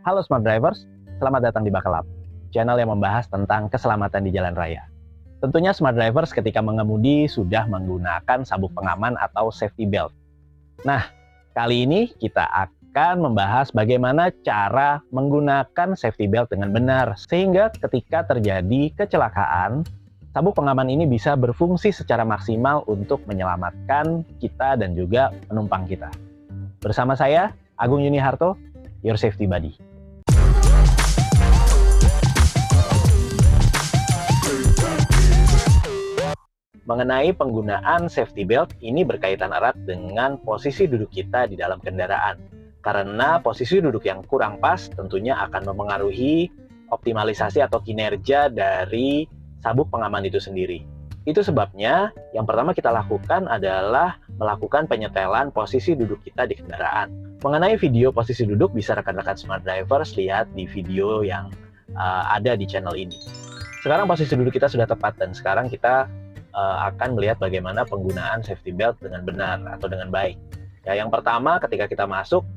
Halo Smart Drivers, selamat datang di Bakalap, channel yang membahas tentang keselamatan di jalan raya. Tentunya Smart Drivers ketika mengemudi sudah menggunakan sabuk pengaman atau safety belt. Nah, kali ini kita akan membahas bagaimana cara menggunakan safety belt dengan benar, sehingga ketika terjadi kecelakaan, sabuk pengaman ini bisa berfungsi secara maksimal untuk menyelamatkan kita dan juga penumpang kita. Bersama saya, Agung Yuniharto, Your Safety Buddy. Mengenai penggunaan safety belt, ini berkaitan erat dengan posisi duduk kita di dalam kendaraan. Karena posisi duduk yang kurang pas tentunya akan mempengaruhi optimalisasi atau kinerja dari sabuk pengaman itu sendiri. Itu sebabnya yang pertama kita lakukan adalah melakukan penyetelan posisi duduk kita di kendaraan. Mengenai video posisi duduk, bisa rekan-rekan Smart Drivers lihat di video yang ada di channel ini. Sekarang posisi duduk kita sudah tepat dan sekarang kita akan melihat bagaimana penggunaan safety belt dengan benar atau dengan baik. Ya, yang pertama ketika kita masuk,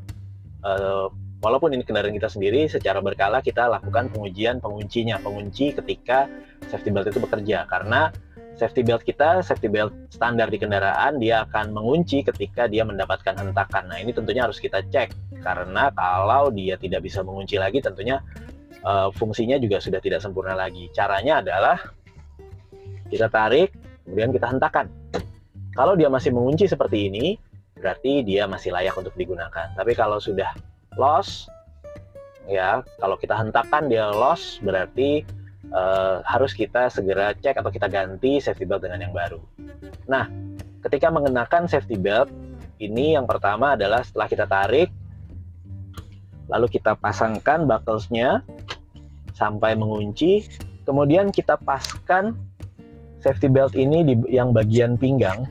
walaupun ini kendaraan kita sendiri, secara berkala kita lakukan pengunci ketika safety belt itu bekerja. Karena safety belt kita, safety belt standar di kendaraan, dia akan mengunci ketika dia mendapatkan hentakan. Nah, ini tentunya harus kita cek, karena kalau dia tidak bisa mengunci lagi, tentunya fungsinya juga sudah tidak sempurna lagi. Caranya adalah kita tarik, kemudian kita hentakan. Kalau dia masih mengunci seperti ini, berarti dia masih layak untuk digunakan. Tapi kalau sudah loss, ya, kalau kita hentakan dia loss, berarti harus kita segera cek atau kita ganti safety belt dengan yang baru. Nah, ketika mengenakan safety belt, ini yang pertama adalah setelah kita tarik, lalu kita pasangkan buckles-nya sampai mengunci, kemudian kita paskan safety belt ini di yang bagian pinggang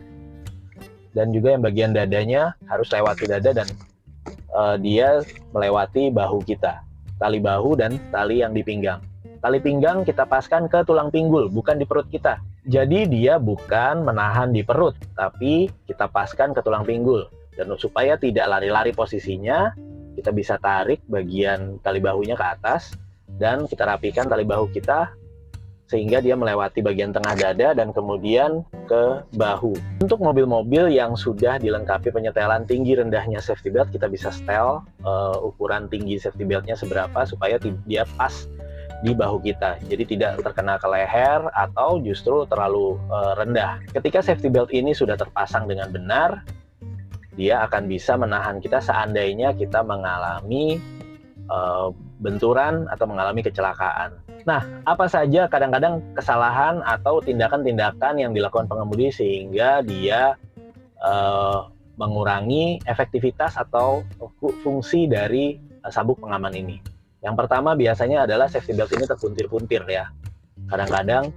dan juga yang bagian dadanya harus lewati dada dan dia melewati bahu kita, tali bahu dan tali yang di pinggang. Tali pinggang kita paskan ke tulang pinggul, bukan di perut kita. Jadi dia bukan menahan di perut, tapi kita paskan ke tulang pinggul. Dan supaya tidak lari-lari posisinya, kita bisa tarik bagian tali bahunya ke atas dan kita rapikan tali bahu kita sehingga dia melewati bagian tengah dada dan kemudian ke bahu. Untuk mobil-mobil yang sudah dilengkapi penyetelan tinggi rendahnya safety belt, kita bisa setel ukuran tinggi safety beltnya seberapa supaya dia pas di bahu kita, jadi tidak terkena ke leher atau justru terlalu rendah. Ketika safety belt ini sudah terpasang dengan benar, dia akan bisa menahan kita seandainya kita mengalami benturan atau mengalami kecelakaan. Nah, apa saja kadang-kadang kesalahan atau tindakan-tindakan yang dilakukan pengemudi sehingga dia mengurangi efektivitas atau fungsi dari sabuk pengaman ini? Yang pertama biasanya adalah safety belt ini terpuntir-puntir ya. Kadang-kadang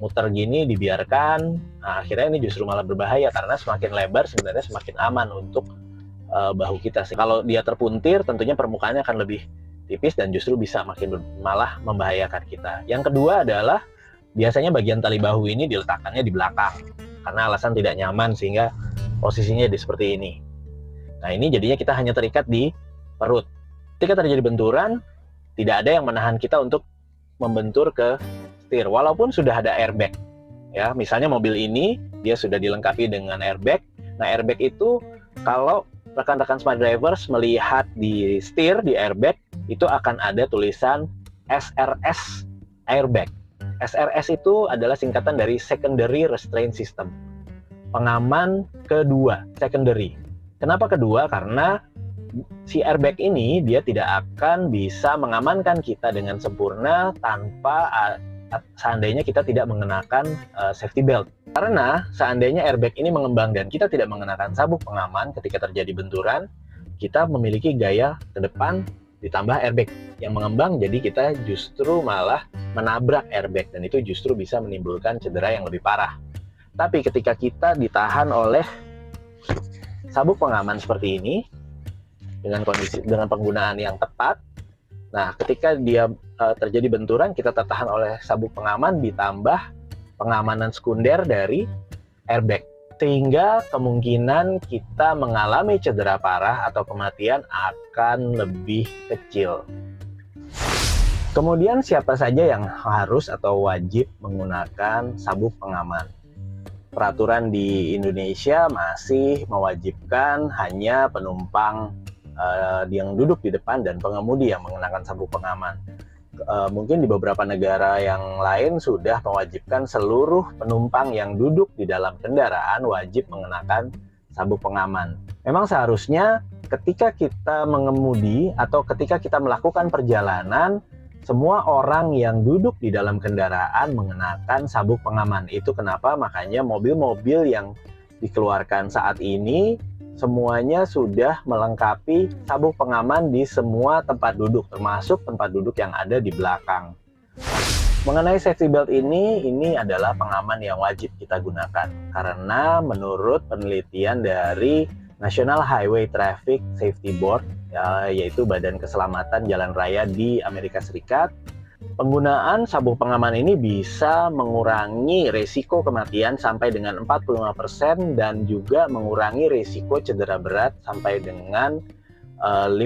muter gini dibiarkan, nah, akhirnya ini justru malah berbahaya karena semakin lebar sebenarnya semakin aman untuk bahu kita. Kalau dia terpuntir, tentunya permukaannya akan lebih tipis dan justru bisa malah membahayakan kita. Yang kedua adalah biasanya bagian tali bahu ini diletakkannya di belakang karena alasan tidak nyaman sehingga posisinya seperti ini. Nah, ini jadinya kita hanya terikat di perut. Ketika terjadi benturan, tidak ada yang menahan kita untuk membentur ke setir walaupun sudah ada airbag. Ya, misalnya mobil ini dia sudah dilengkapi dengan airbag. Nah, airbag itu kalau rekan-rekan Smart Drivers melihat di setir, di airbag, itu akan ada tulisan SRS airbag. SRS itu adalah singkatan dari Secondary Restraint System. Pengaman kedua, secondary. Kenapa kedua? Karena si airbag ini dia tidak akan bisa mengamankan kita dengan sempurna tanpa seandainya kita tidak mengenakan safety belt. Karena seandainya airbag ini mengembang dan kita tidak mengenakan sabuk pengaman ketika terjadi benturan, kita memiliki gaya ke depan ditambah airbag yang mengembang, jadi kita justru malah menabrak airbag dan itu justru bisa menimbulkan cedera yang lebih parah. Tapi ketika kita ditahan oleh sabuk pengaman seperti ini dengan penggunaan yang tepat, nah ketika dia terjadi benturan, kita tertahan oleh sabuk pengaman ditambah pengamanan sekunder dari airbag. sehingga kemungkinan kita mengalami cedera parah atau kematian akan lebih kecil. Kemudian siapa saja yang harus atau wajib menggunakan sabuk pengaman? Peraturan di Indonesia masih mewajibkan hanya penumpang yang duduk di depan dan pengemudi yang mengenakan sabuk pengaman. Mungkin di beberapa negara yang lain sudah mewajibkan seluruh penumpang yang duduk di dalam kendaraan wajib mengenakan sabuk pengaman. Memang seharusnya ketika kita mengemudi atau ketika kita melakukan perjalanan, semua orang yang duduk di dalam kendaraan mengenakan sabuk pengaman. Itu kenapa makanya mobil-mobil yang dikeluarkan saat ini semuanya sudah melengkapi sabuk pengaman di semua tempat duduk, termasuk tempat duduk yang ada di belakang. Mengenai safety belt ini adalah pengaman yang wajib kita gunakan. Karena menurut penelitian dari National Highway Traffic Safety Board, yaitu Badan Keselamatan Jalan Raya di Amerika Serikat, penggunaan sabuk pengaman ini bisa mengurangi risiko kematian sampai dengan 45% dan juga mengurangi risiko cedera berat sampai dengan 50%.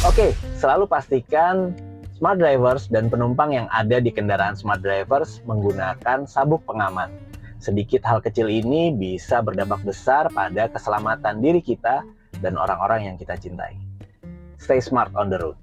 Oke, selalu pastikan smart drivers dan penumpang yang ada di kendaraan smart drivers menggunakan sabuk pengaman. Sedikit hal kecil ini bisa berdampak besar pada keselamatan diri kita dan orang-orang yang kita cintai. Stay smart on the road.